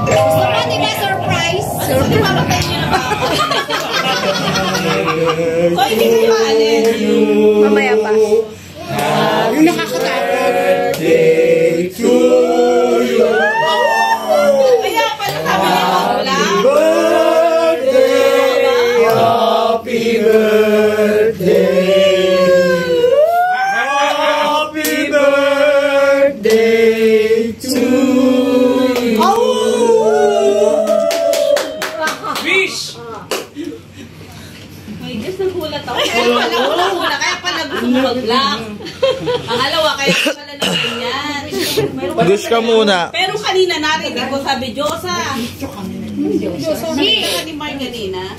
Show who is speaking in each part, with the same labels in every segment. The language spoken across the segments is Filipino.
Speaker 1: Gusto mo diba surprise?
Speaker 2: Hoy, hindi ko maanin.
Speaker 1: Mamaya pa.
Speaker 3: Yung nakakatakot. Birthday to you.
Speaker 2: Kaya pala sabi niya wala.
Speaker 3: Happy birthday. Happy birthday to you.
Speaker 4: Fish!
Speaker 2: Ay, Diyos, nagulat ako. Kaya pala gusto mo mag-vlog. Pangalawa, kaya pala lang ganyan.
Speaker 5: Gusto ka muna.
Speaker 2: Pero kanina narinig ko sabi, Diyosa. Diyosa. Ni Mark kanina.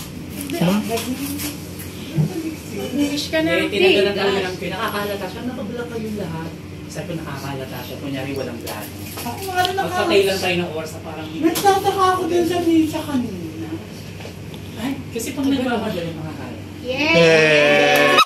Speaker 1: Wish ka na.
Speaker 4: Eh, tinagalan talaga lang kayo. Nakakahalata siya. Nakablog kayong lahat. Sabi ko nakakahalata siya. Kunyari walang plano. Magpatay lang tayo ng oras na parang...
Speaker 3: Nagtataka ako din sa Lisa kanina.
Speaker 4: Ay, kasi pag nagmamadali makakala.
Speaker 1: Yeah!